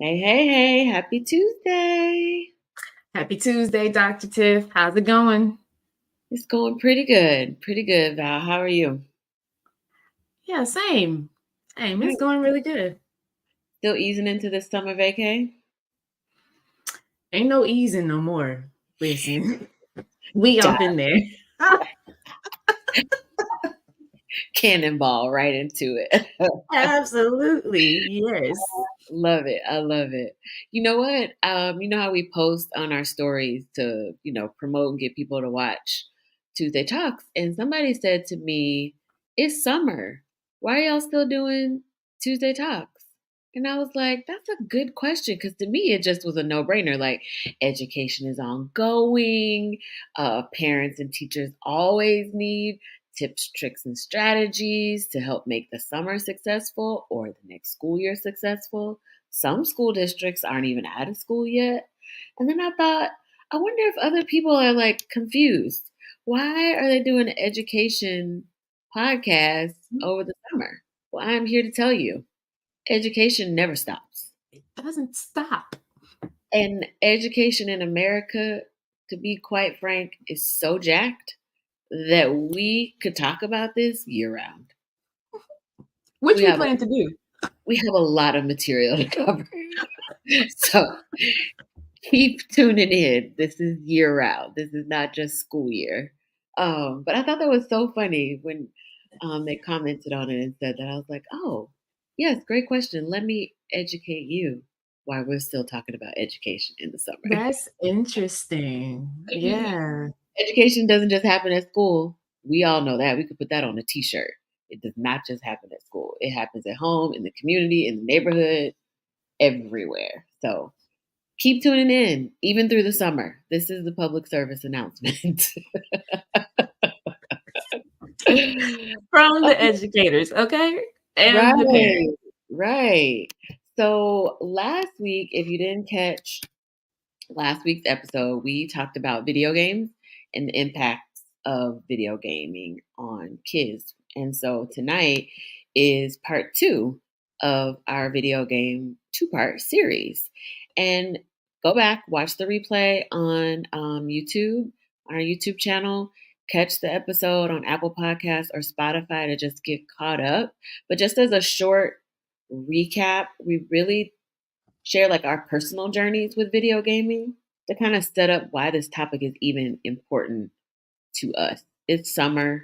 Hey, hey, hey, happy Tuesday. Happy Tuesday, Dr. Tiff. How's it going? It's going pretty good. Pretty good, Val. How are you? Yeah, same. Same. All It's right. going really good. Still easing into this summer vacay? Ain't no easing no more. Listen, we Dive up in there. cannonball right into it. Absolutely. Yes. Love it. I love it. You know what? You know how we post on our stories to, promote and get people to watch Tuesday Talks? And somebody said to me, it's summer. Why are y'all still doing Tuesday Talks? And I was like, that's a good question. Because to me, it just was a no brainer. Like, education is ongoing. Parents and teachers always need tips, tricks, and strategies to help make the summer successful or the next school year successful. Some school districts aren't even out of school yet. And then I thought, I wonder if other people are like confused. Why are they doing an education podcast over the summer? Well, I'm here to tell you education never stops. It doesn't stop. And education in America, to be quite frank, is so jacked that we could talk about this year round. What We you have plan to do? we have a lot of material to cover. So keep tuning in. This is year round. This is not just school year. But I thought that was so funny when they commented on it and said that. I was like, oh, yes, great question. Let me educate you why we're still talking about education in the summer. That's interesting. Yeah. Education doesn't just happen at school. We all know that. We could put that on a t-shirt. It does not just happen at school. It happens at home, in the community, in the neighborhood, everywhere. So keep tuning in, even through the summer. This is the public service announcement. From the educators, okay? And the Right, parents. right. So last week, if you didn't catch last week's episode, we talked about video games and the impacts of video gaming on kids. And so tonight is part two of our video game two-part series. And go back, watch the replay on YouTube, on our YouTube channel. Catch the episode on Apple Podcasts or Spotify to just get caught up. But just as a short recap, we really share like our personal journeys with video gaming to kind of set up why this topic is even important to us. It's summer,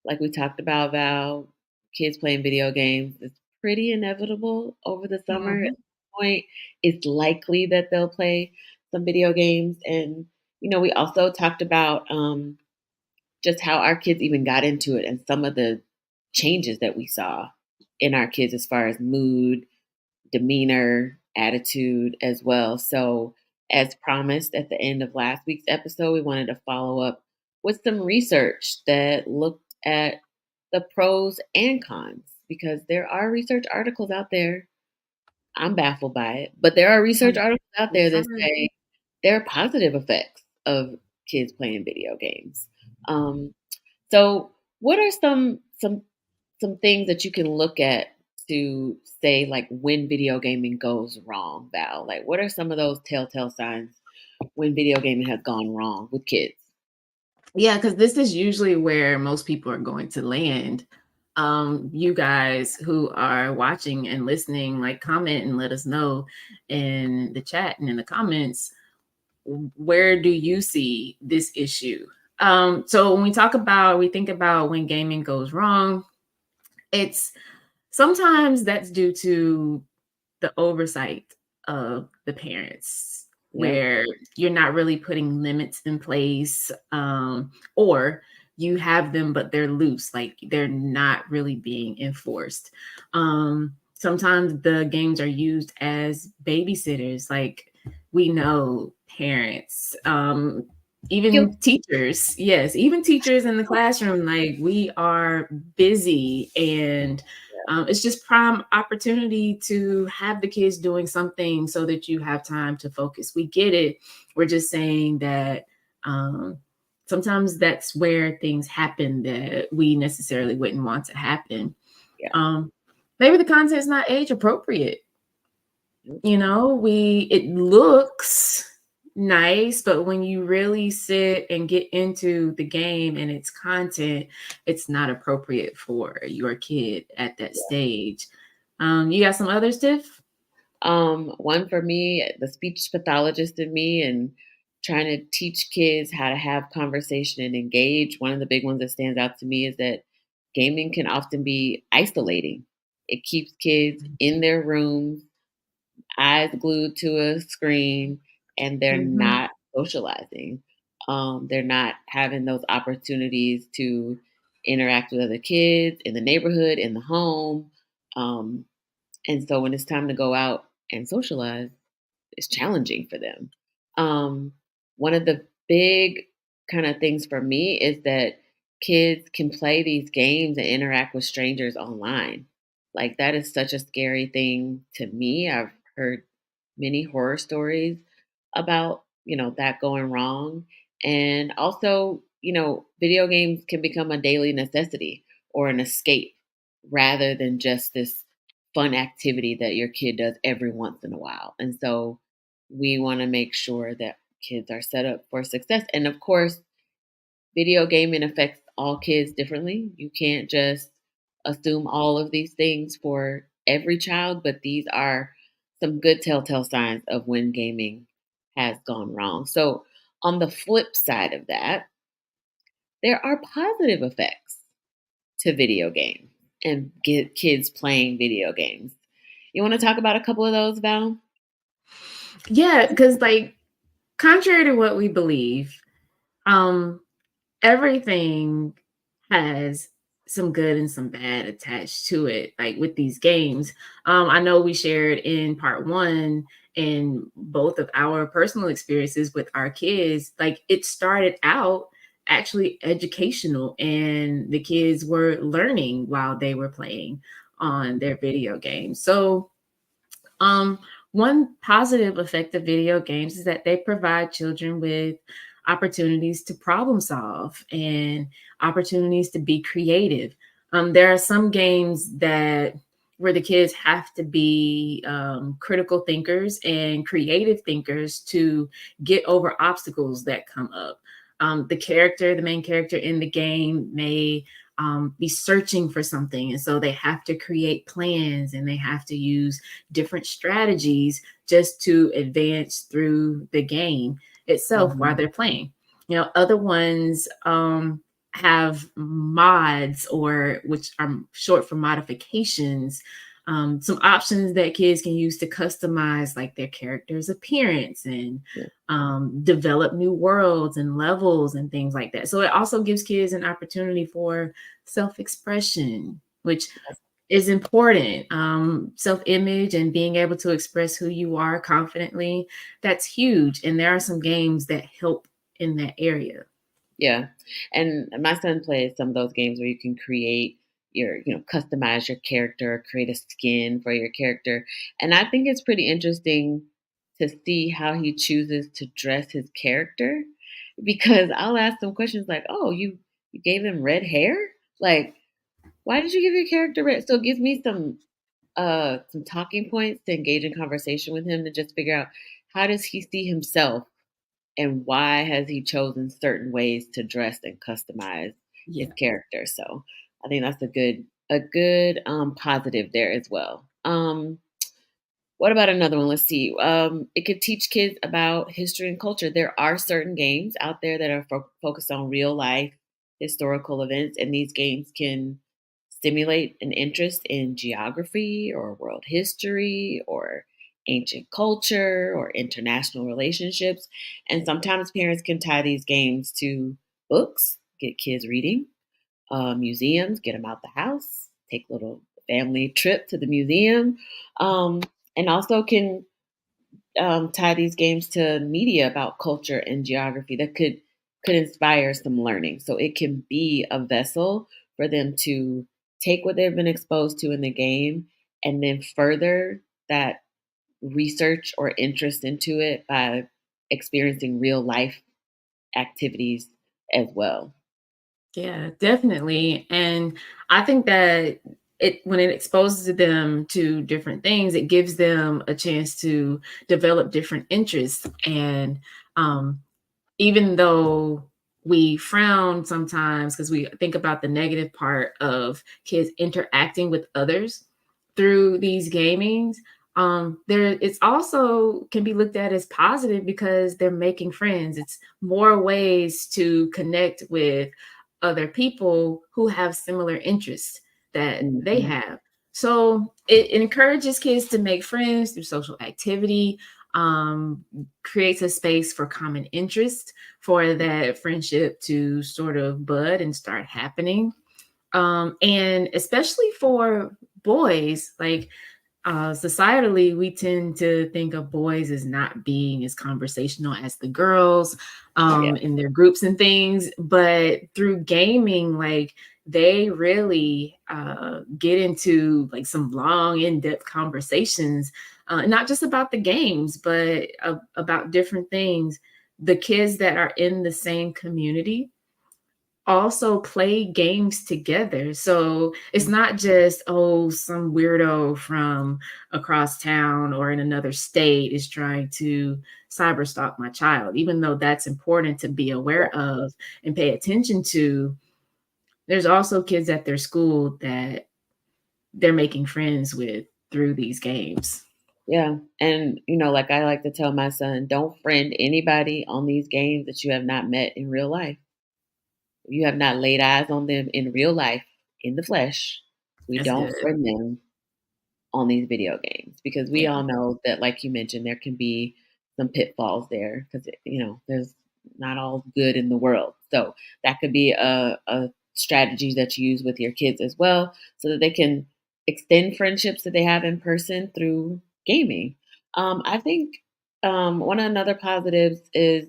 like we talked about, Val. Kids playing video games. It's pretty inevitable over the summer. At Mhm. some point, it's likely that they'll play some video games. And, we also talked about just how our kids even got into it and some of the changes that we saw in our kids as far as mood, demeanor, attitude as well. So, as promised at the end of last week's episode, we wanted to follow up with some research that looked at the pros and cons because there are research articles out there. I'm baffled by it, but there are research articles out there that say there are positive effects of kids playing video games. Um, so, what are some things that you can look at to say like when video gaming goes wrong, Val? Like, what are some of those telltale signs when video gaming has gone wrong with kids? Yeah, because this is usually where most people are going to land. You guys who are watching and listening, like comment and let us know in the chat and in the comments, where do you see this issue? So when we think about when gaming goes wrong, it's sometimes that's due to the oversight of the parents, Yep. where you're not really putting limits in place, or you have them but they're loose, like they're not really being enforced. Sometimes the games are used as babysitters, like we know parents, Guilt. even teachers, yes, even teachers in the classroom, like we are busy, and it's just prime opportunity to have the kids doing something so that you have time to focus. We get it. We're just saying that sometimes that's where things happen that we necessarily wouldn't want to happen. Yeah. Um, Maybe the content is not age appropriate. You know, we it looks nice, but when you really sit and get into the game and its content, it's not appropriate for your kid at that stage. You got some others, Tiff? One for me, the speech pathologist in me, and trying to teach kids how to have conversation and engage. One of the big ones that stands out to me is that gaming can often be isolating. It keeps kids in their rooms, eyes glued to a screen, and they're Mhm. not socializing. They're not having those opportunities to interact with other kids in the neighborhood, in the home. Um, and so when it's time to go out and socialize, it's challenging for them. One of the big kind of things for me is that kids can play these games and interact with strangers online. Like that is such a scary thing to me. I've heard many horror stories about, that going wrong. And also, video games can become a daily necessity or an escape rather than just this fun activity that your kid does every once in a while. And so we want to make sure that kids are set up for success. And of course, video gaming affects all kids differently. You can't just assume all of these things for every child, but these are some good telltale signs of when gaming has gone wrong. So, on the flip side of that, there are positive effects to video games and get kids playing video games. You want to talk about a couple of those, Val? Yeah, because like contrary to what we believe, um, everything has some good and some bad attached to it. Like with these games, I know we shared in part one in both of our personal experiences with our kids. Like it started out actually educational, and the kids were learning while they were playing on their video games. So um, one positive effect of video games is that they provide children with opportunities to problem solve and opportunities to be creative. There are some games that where the kids have to be critical thinkers and creative thinkers to get over obstacles that come up. The main character in the game may be searching for something. And so they have to create plans and they have to use different strategies just to advance through the game itself while Mhm. they're playing. Other ones have mods, or which are short for modifications, some options that kids can use to customize like their character's appearance and Yeah. develop new worlds and levels and things like that. So it also gives kids an opportunity for self-expression, which is important. Self-image and being able to express who you are confidently, that's huge. And there are some games that help in that area. Yeah. And my son plays some of those games where you can create customize your character, create a skin for your character. And I think it's pretty interesting to see how he chooses to dress his character because I'll ask him questions like, "Oh, you gave him red hair? Like, why did you give your character red?" So it gives me some talking points to engage in conversation with him to just figure out how does he see himself and why has he chosen certain ways to dress and customize his Yeah. character. So I think that's a good positive there as well. What about another one? Let's see. It could teach kids about history and culture. There are certain games out there that are focused on real life historical events, and these games can stimulate an interest in geography or world history or ancient culture or international relationships. And sometimes parents can tie these games to books, get kids reading, museums, get them out the house, take a little family trip to the museum, um, and also can tie these games to media about culture and geography that could inspire some learning. So it can be a vessel for them to take what they've been exposed to in the game and then further that research or interest into it by experiencing real life activities as well. Yeah, definitely. And I think that it when it exposes them to different things, it gives them a chance to develop different interests. And um, even though we frown sometimes because we think about the negative part of kids interacting with others through these gamings, there it's also can be looked at as positive because they're making friends. It's more ways to connect with other people who have similar interests that they Mhm. have. So it encourages kids to make friends through social activity, um, creates a space for common interest for that friendship to sort of bud and start happening. And especially for boys, like societally, we tend to think of boys as not being as conversational as the girls Yeah. in their groups and things. But through gaming, like they really get into like some long, in-depth conversations, not just about the games, but about different things. The kids that are in the same community also play games together. So it's not just, oh, some weirdo from across town or in another state is trying to cyber stalk my child, even though that's important to be aware of and pay attention to. There's also kids at their school that they're making friends with through these games. Yeah. And, like I like to tell my son, don't friend anybody on these games that you have not met in real life. If you have not laid eyes on them in real life, in the flesh, we That's don't good. friend them on these video games because we Yeah. all know that, like you mentioned, there can be some pitfalls there because, there's not all good in the world. So that could be a strategy that you use with your kids as well so that they can extend friendships that they have in person through gaming. I think one of another positives is,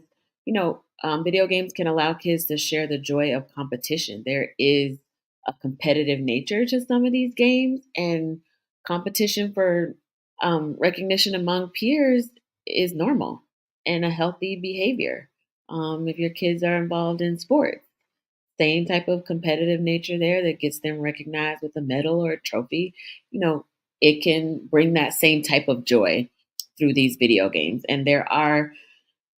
video games can allow kids to share the joy of competition. There is a competitive nature to some of these games, and competition for recognition among peers is normal and a healthy behavior. If your kids are involved in sports, same type of competitive nature there that gets them recognized with a medal or a trophy, you know, it can bring that same type of joy through these video games. And there are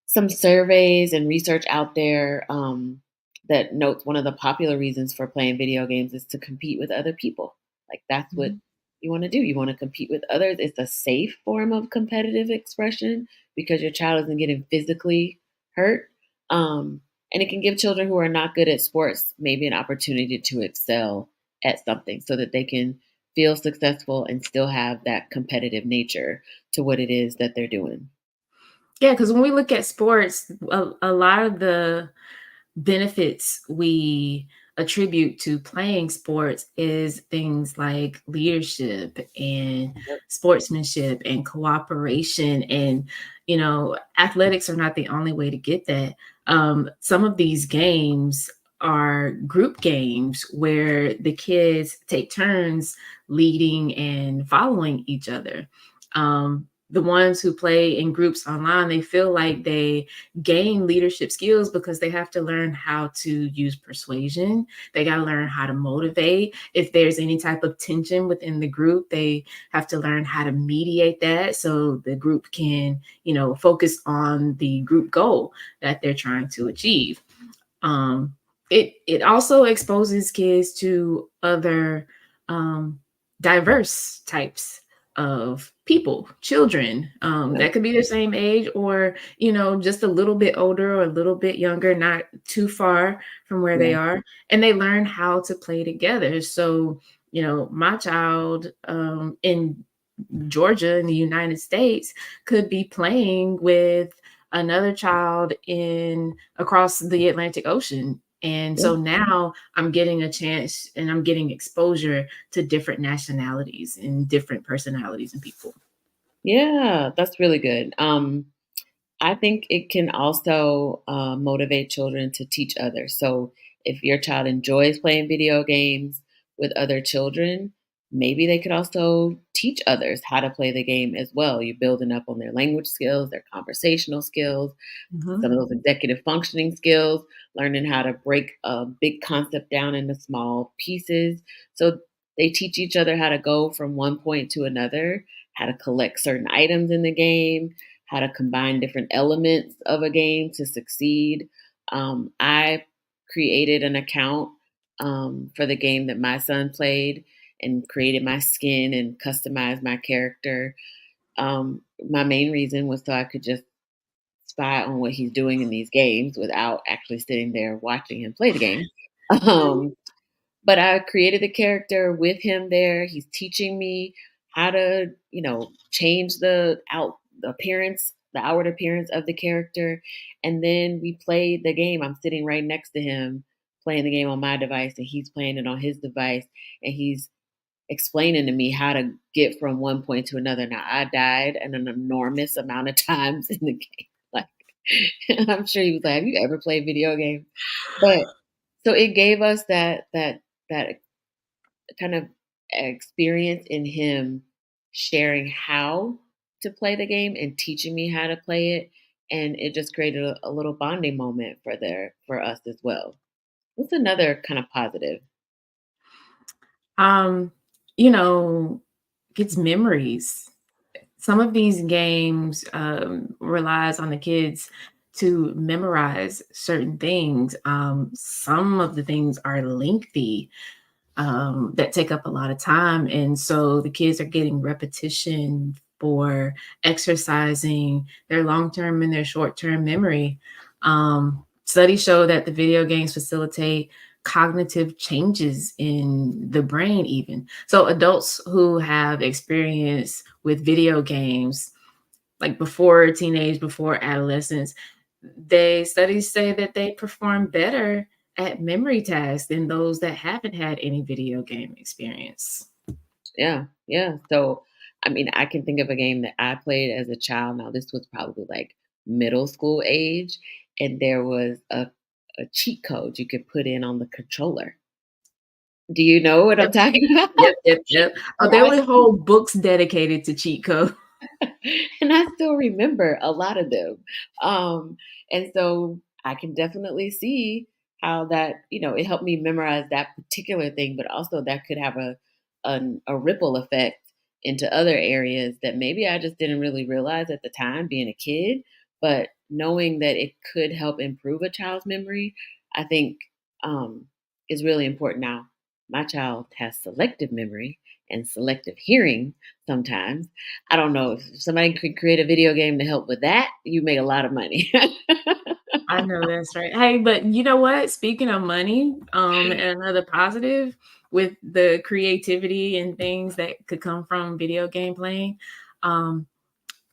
some surveys and research out there that notes one of the popular reasons for playing video games is to compete with other people. Like that's what Mhm. you want to do. You want to compete with others. It's a safe form of competitive expression because your child isn't getting physically hurt. Um, and it can give children who are not good at sports maybe an opportunity to excel at something so that they can feel successful and still have that competitive nature to what it is that they're doing. Yeah, because when we look at sports, a lot of the benefits we attribute to playing sports is things like leadership and sportsmanship and cooperation. And athletics are not the only way to get that. Some of these games are group games where the kids take turns leading and following each other. The ones who play in groups online, they feel like they gain leadership skills because they have to learn how to use persuasion. They got to learn how to motivate. If there's any type of tension within the group, they have to learn how to mediate that so the group can, focus on the group goal that they're trying to achieve. Um, it also exposes kids to other um, diverse types of people, children Yeah. that could be the same age or just a little bit older or a little bit younger, not too far from where they Yeah. are, and they learn how to play together. So my child in Georgia in the United States could be playing with another child in across the Atlantic Ocean. And Yeah. so now I'm getting a chance and I'm getting exposure to different nationalities and different personalities and people. Yeah, that's really good. I think it can also motivate children to teach others. So if your child enjoys playing video games with other children, maybe they could also teach others how to play the game as well. You're building up on their language skills, their conversational skills, some Mhm. of those executive functioning skills, learning how to break a big concept down into small pieces. So They teach each other how to go from one point to another, how to collect certain items in the game, how to combine different elements of a game to succeed. I created an account for the game that my son played and created my skin and customized my character. My main reason was so I could just spy on what he's doing in these games without actually sitting there watching him play the game. Um, but I created the character with him there. He's teaching me how to, change the appearance, the outward appearance of the character. And then we played the game. I'm sitting right next to him playing the game on my device and he's playing it on his device and he's explaining to me how to get from one point to another. Now I died an enormous amount of times in the game. Like I'm sure he was like, "Have you ever played video games?" But so it gave us that kind of experience in him sharing how to play the game and teaching me how to play it, and it just created a little bonding moment for us as well. What's another kind of positive? Um, you know, kids' memories. Some of these games relies on the kids to memorize certain things. Some of the things are lengthy that take up a lot of time, and so the kids are getting repetition for exercising their long-term and their short-term memory. Studies show that the video games facilitate cognitive changes in the brain even. So adults who have experience with video games, like before teenage, before adolescence, they studies say that they perform better at memory tasks than those that haven't had any video game experience. Yeah, yeah. So, I mean, I can think of a game that I played as a child. Now, this was probably like middle school age, and there was a cheat code you could put in on the controller. Do you know what I'm Yep, talking about? yep, yep, yep. Oh, And there I were whole books dedicated to cheat code. and I still remember a lot of them. Um, and so I can definitely see how that, it helped me memorize that particular thing, but also that could have a ripple effect into other areas that maybe I just didn't really realize at the time being a kid, but knowing that it could help improve a child's memory, I think is really important. Now, my child has selective memory and selective hearing sometimes. I don't know if somebody could create a video game to help with that, you make a lot of money. I know that's right. Hey, but you know what? Speaking of money, and another positive with the creativity and things that could come from video game playing, um,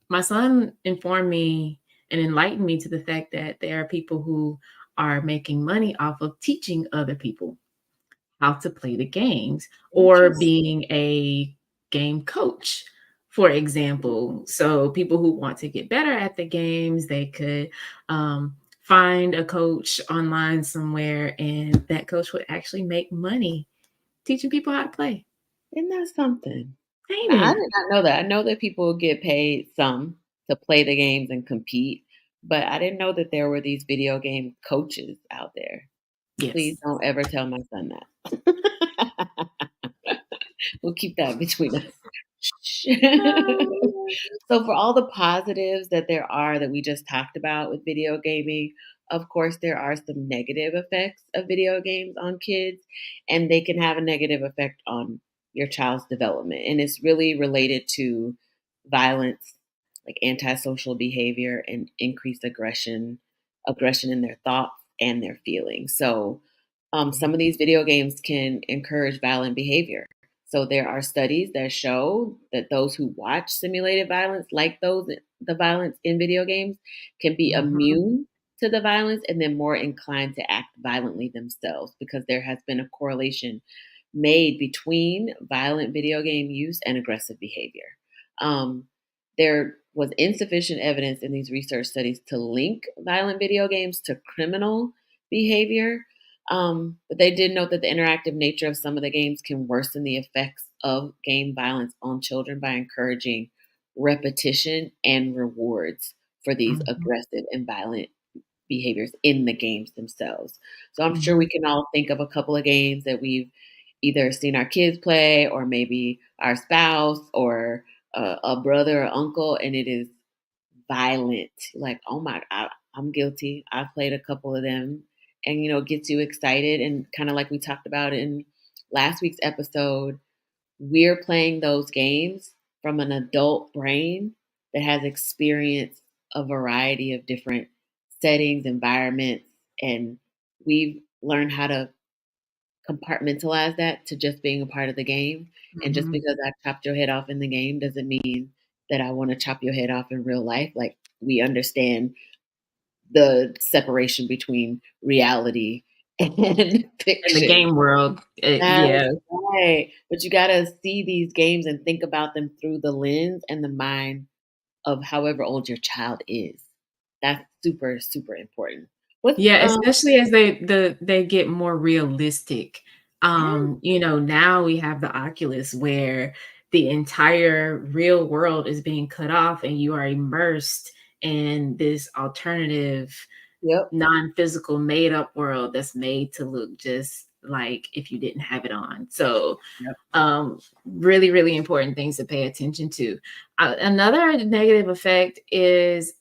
my son informed me and enlightened me to the fact that there are people who are making money off of teaching other people how to play the games or Interest being a game coach, for example. So people who want to get better at the games, they could find a coach online somewhere, and that coach would actually make money teaching people how to play. Isn't that something? Ain't I it? did not know that. I know that people get paid some to play the games and compete, but I didn't know that there were these video game coaches out there. Please Yes. don't ever tell my son that. We'll keep that between us. Shh. So for all the positives that there are that we just talked about with video gaming, of course there are some negative effects of video games on kids and they can have a negative effect on your child's development and it's really related to violence, like antisocial behavior and increased aggression in their thoughts and their feelings. So some of these video games can encourage violent behavior. So there are studies that show that those who watch simulated violence, like the violence in video games, can be Mhm. immune to the violence and then more inclined to act violently themselves because there has been a correlation made between violent video game use and aggressive behavior. Um, there was insufficient evidence in these research studies to link violent video games to criminal behavior, but they did note that the interactive nature of some of the games can worsen the effects of game violence on children by encouraging repetition and rewards for these Mhm. aggressive and violent behaviors in the games themselves. So I'm sure we Mhm. can all think of a couple of games that we've either seen our kids play or maybe our spouse or a brother or uncle, and it is violent. Like, oh my, I'm guilty. I've played a couple of them, and gets you excited. And kind of like we talked about in last week's episode, we're playing those games from an adult brain that has experienced a variety of different settings, environments, and we've learned how to compartmentalize that to just being a part of the game. And just Mhm. because I chopped your head off in the game doesn't mean that I want to chop your head off in real life. Like, we understand the separation between reality and In the fiction. game world, That's yeah. right. But you gotta see these games and think about them through the lens and the mind of however old your child is. That's super, super important. What's Yeah, especially as they get more realistic. Yeah, Now we have the Oculus where the entire real world is being cut off and you are immersed in this alternative yep. non-physical made up world that's made to look just like if you didn't have it on. So Yep. really, really important things to pay attention to. Another negative effect is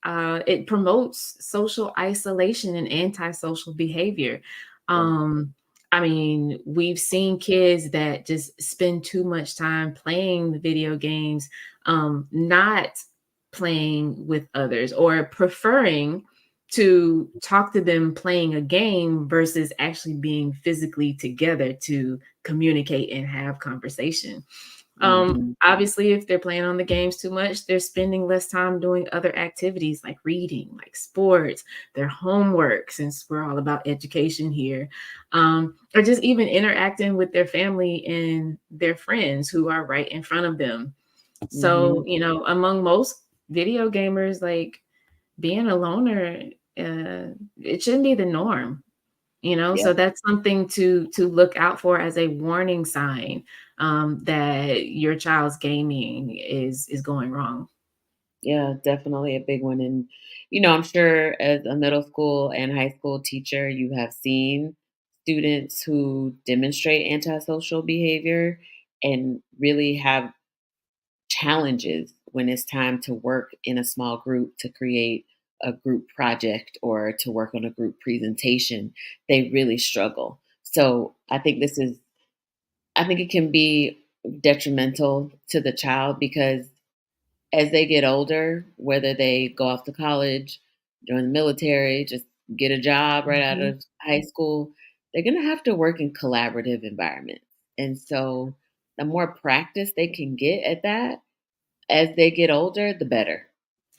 it promotes social isolation and antisocial behavior. Yeah. Um, I mean, we've seen kids that just spend too much time playing the video games, not playing with others or preferring to talk to them playing a game versus actually being physically together to communicate and have conversation. Mhm. Obviously, if they're playing on the games too much, they're spending less time doing other activities like reading, like sports, their homework, since we're all about education here, or just even interacting with their family and their friends who are right in front of them. So, Mhm. among most video gamers, like being a loner, it shouldn't be the norm. So Yeah. that's something to look out for as a warning sign, that your child's gaming is going wrong. Yeah, definitely a big one. And, I'm sure as a middle school and high school teacher, you have seen students who demonstrate antisocial behavior and really have challenges when it's time to work in a small group to create a group project or to work on a group presentation. They really struggle. So I think it can be detrimental to the child because as they get older, whether they go off to college, join the military, just get a job right out Mhm. of high school, they're going to have to work in collaborative environments. And so the more practice they can get at that as they get older, the better.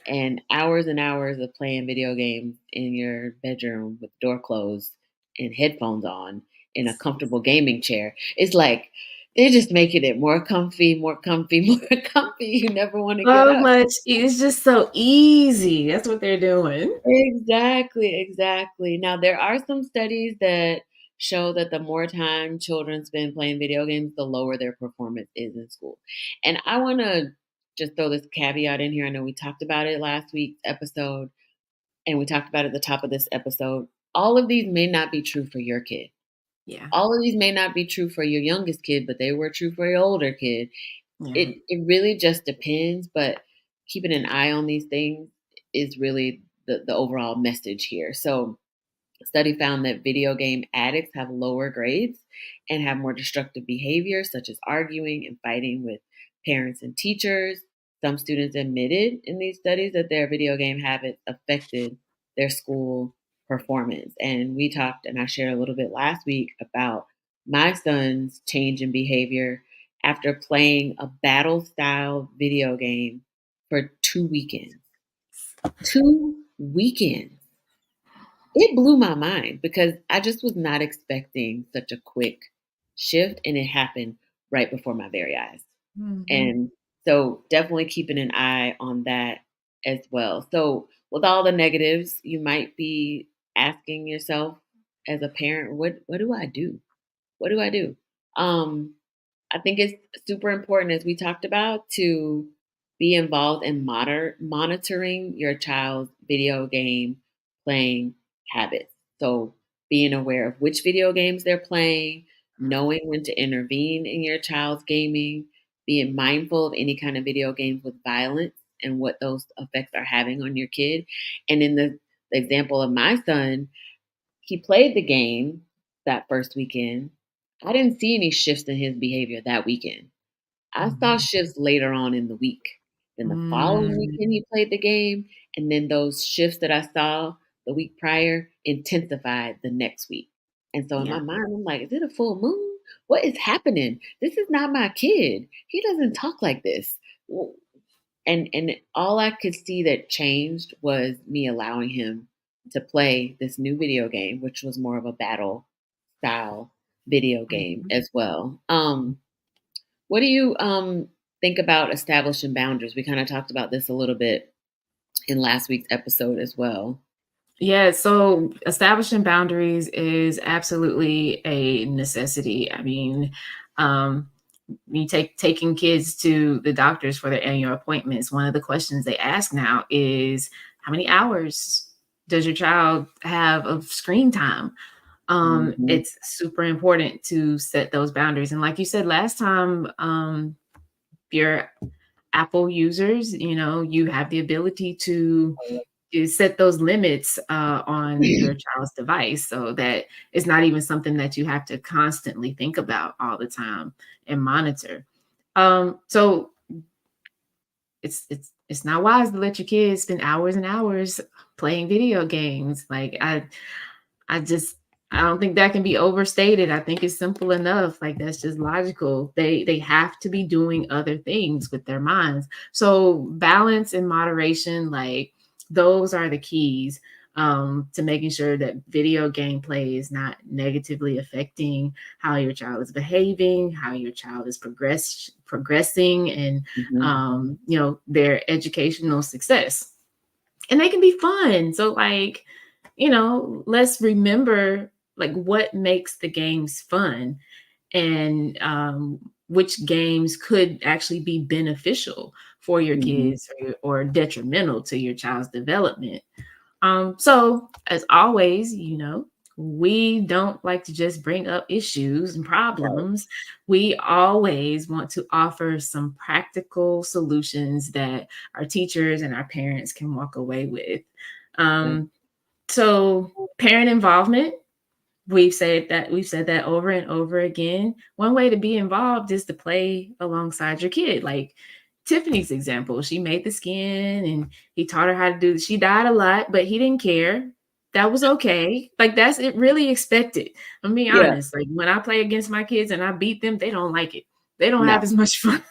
And hours of playing video games in your bedroom with the door closed and headphones on in a comfortable gaming chair. It's like they're just making it more comfy, more comfy, more comfy. You never want to get So up. much it's just so easy. That's what they're doing. Exactly, exactly. Now, there are some studies that show that the more time children spend playing video games, the lower their performance is in school. And I want to just throw this caveat in here. I know we talked about it last week's episode, and we talked about it at the top of this episode. All of these may not be true for your kid. Yeah. All of these may not be true for your youngest kid, but they were true for your older kid. Yeah. It really just depends, but keeping an eye on these things is really the overall message here. So, a study found that video game addicts have lower grades and have more destructive behavior, such as arguing and fighting with parents and teachers. Some students admitted in these studies that their video game habits affected their school performance. And we talked, and I shared a little bit last week about my son's change in behavior after playing a battle style video game for 2 weekends. 2 weekends. It blew my mind because I just was not expecting such a quick shift, and it happened right before my very eyes. Mhm. And so definitely keeping an eye on that as well. So with all the negatives, you might be asking yourself as a parent, what do I do? What do I do? Um, I think it's super important, as we talked about, to be involved in monitoring your child's video game playing habits. So, being aware of which video games they're playing, knowing when to intervene in your child's gaming, being mindful of any kind of video games with violence and what those effects are having on your kid. And in the example of my son, he played the game that first weekend. I didn't see any shifts in his behavior that weekend. I saw Mhm. shifts later on in the week. Then the following Mm, weekend, he played the game, and then those shifts that I saw the week prior intensified the next week. And so in my yeah. mind, I'm like, is it a full moon? What is happening? This is not my kid. He doesn't talk like this. And all I could see that changed was me allowing him to play this new video game, which was more of a battle style video game Mhm. as well. What do you think about establishing boundaries? We kind of talked about this a little bit in last week's episode as well. Yeah, so establishing boundaries is absolutely a necessity. I mean, um, you taking kids to the doctors for their annual appointments. One of the questions they ask now is, how many hours does your child have of screen time? Hmm. It's super important to set those boundaries. And like you said last time, your Apple users, you have the ability to set those limits on your child's device so that it's not even something that you have to constantly think about all the time and monitor. So it's not wise to let your kids spend hours and hours playing video games. Like I just I don't think that can be overstated. I think it's simple enough. Like that's just logical. They have to be doing other things with their minds. So balance and moderation, like those are the keys to making sure that video game play is not negatively affecting how your child is behaving, how your child is progressing, and Hmm. their educational success. And they can be fun. So like let's remember like what makes the games fun and which games could actually be beneficial for your Hmm. kids or detrimental to your child's development. So as always, we don't like to just bring up issues and Right. problems. We always want to offer some practical solutions that our teachers and our parents can walk away with. Right. Um, so parent involvement, we've said that over and over again. One way to be involved is to play alongside your kid. Like Tiffany's example, she made the skin and he taught her how to do. She died a lot, but he didn't care. That was okay. Like that's it. Really expected. I'm being Yeah. honest. Like when I play against my kids and I beat them, they don't like it. They don't No. have as much fun.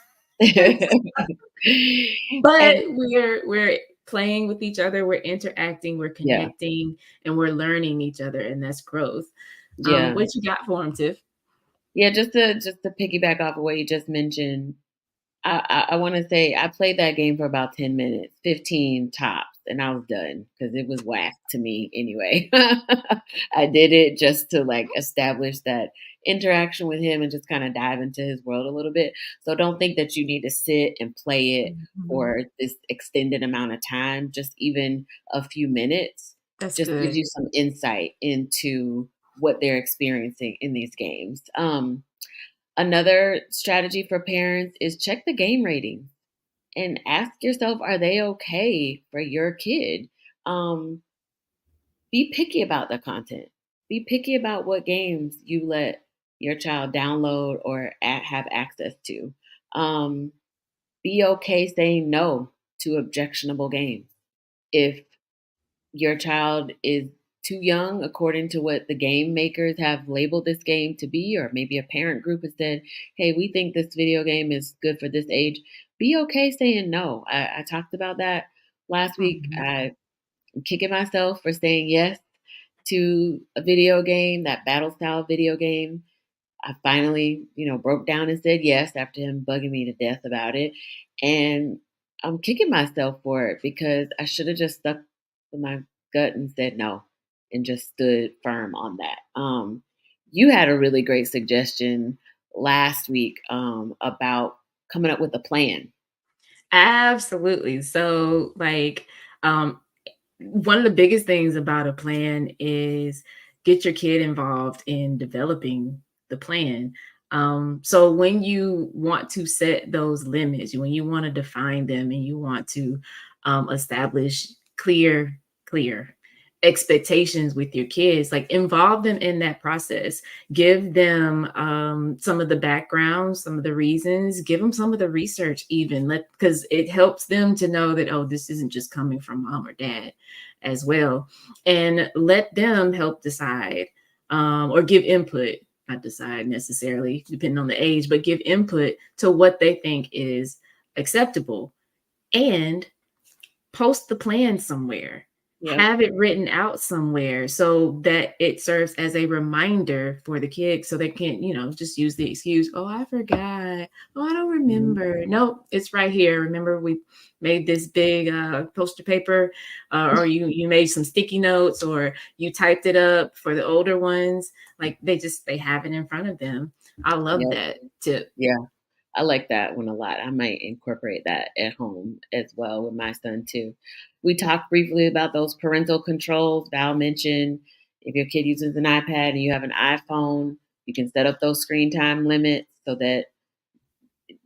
But And we're playing with each other, we're interacting, we're yeah, connecting, and we're learning each other, and that's growth. yeah. What you got for him, Tiff? Yeah, just to piggyback off of what you just mentioned, I want to say I played that game for about 10 minutes, 15 tops, and I was done because it was whack to me anyway. I did it just to like establish that interaction with him and just kind of dive into his world a little bit. So don't think that you need to sit and play it Mhm. for this extended amount of time. Just even a few minutes That's just gives good. you some insight into what they're experiencing in these games. Another strategy for parents is check the game rating and ask yourself, are they okay for your kid? Um, be picky about the content. Be picky about what games you let your child download or have access to. Um, be okay saying no to objectionable games. If your child is too young, according to what the game makers have labeled this game to be, or maybe a parent group has said, hey, we think this video game is good for this age, be okay saying no. I talked about that last week. Mhm. I'm kicking myself for saying yes to a video game, that battle style video game. I finally, broke down and said yes after him bugging me to death about it. And I'm kicking myself for it because I should have just stuck with my gut and said no and just stood firm on that. You had a really great suggestion last week about coming up with a plan. Absolutely. So, like, one of the biggest things about a plan is get your kid involved in developing the plan. So when you want to set those limits, when you want to define them and you want to establish clear expectations with your kids, like involve them in that process. Give them some of the background, some of the reasons, give them some of the research, even because it helps them to know that, oh, this isn't just coming from mom or dad as well. And let them help decide or give input, not decide necessarily, depending on the age, but give input to what they think is acceptable. And post the plan somewhere. Yep. Have it written out somewhere so that it serves as a reminder for the kids so they can't, just use the excuse, oh, I forgot. Oh, I don't remember. No, it's right here. Remember, we made this big poster paper, or you made some sticky notes, or you typed it up for the older ones. Like they have it in front of them. I love Yep. that tip. Yeah. I like that one a lot. I might incorporate that at home as well with my son too. We talked briefly about those parental controls. Val mentioned if your kid uses an iPad and you have an iPhone, you can set up those screen time limits so that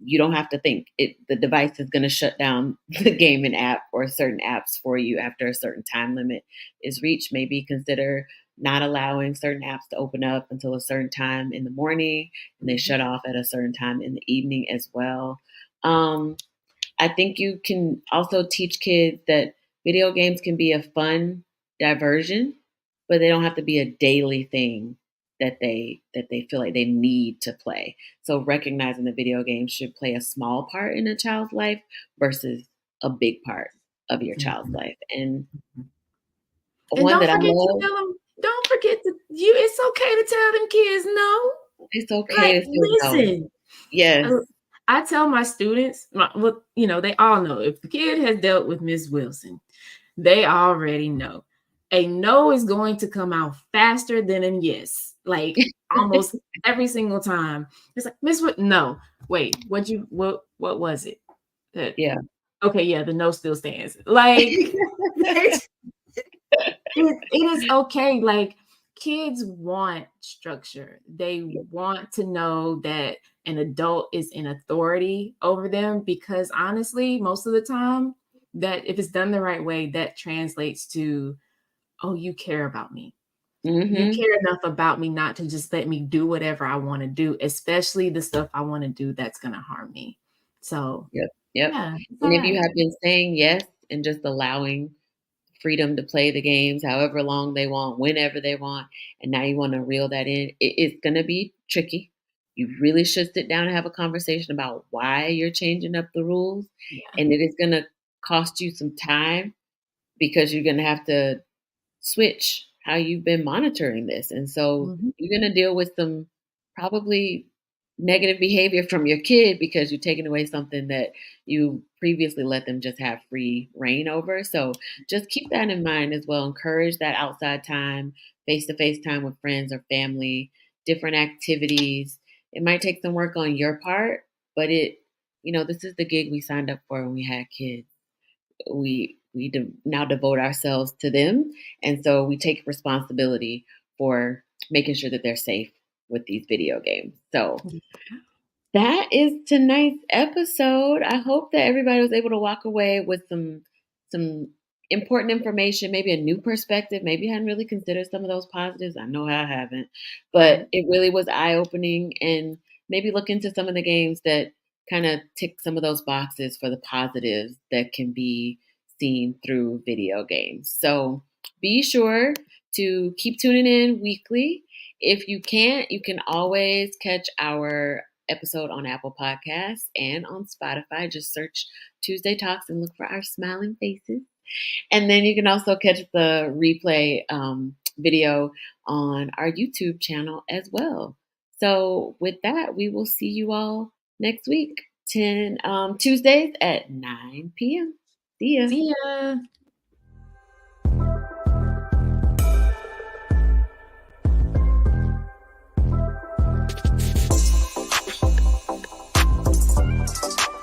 you don't have to think. The device is going to shut down the gaming app or certain apps for you after a certain time limit is reached. Maybe consider not allowing certain apps to open up until a certain time in the morning, and they shut off at a certain time in the evening as well. Um, I think you can also teach kids that video games can be a fun diversion, but they don't have to be a daily thing that they feel like they need to play. So recognizing the video game should play a small part in a child's life versus a big part of your child's Mhm. life. And And one that I love, don't forget to you it's okay to tell them kids no. it's okay Like, to still know. listen, Yes. uh, I tell my students, well, they all know if the kid has dealt with Miss Wilson, they already know. A no is going to come out faster than a yes. Like almost every single time. It's like, Miss What no, wait, what was it? That Yeah. okay, yeah, the no still stands. Like it is okay. Like kids want structure. They want to know that an adult is in authority over them because honestly, most of the time, that if it's done the right way, that translates to, oh, you care about me. You Hmm. care enough about me not to just let me do whatever I want to do, especially the stuff I want to do that's going to harm me. So, Yep. Yep. yeah, it's all And if you right. have been saying yes and just allowing freedom to play the games however long they want, whenever they want, and now you want to reel that in, it's going to be tricky. You really should sit down and have a conversation about why you're changing up the rules. Yeah. And it is going to cost you some time because you're going to have to switch how you've been monitoring this. And so Mhm. you're going to deal with some probably negative behavior from your kid because you're taking away something that you previously let them just have free reign over. So just keep that in mind as well. Encourage that outside time, face to face time with friends or family, different activities. It might take some work on your part, but this is the gig we signed up for when we had kids. Now devote ourselves to them, and so we take responsibility for making sure that they're safe with these video games. So Yeah. that is tonight's episode. I hope that everybody was able to walk away with some important information, maybe a new perspective. Maybe I hadn't really considered some of those positives. I know I haven't, but Right. it really was eye opening. And maybe look into some of the games that kind of tick some of those boxes for the positives that can be seen through video games. So be sure to keep tuning in weekly. If you can't, you can always catch our episode on Apple Podcasts and on Spotify. Just search Tuesday Talks and look for our smiling faces. And then you can also catch the replay video on our YouTube channel as well. So with that, we will see you all next week, 10 Tuesdays at 9 p.m. See ya. See ya.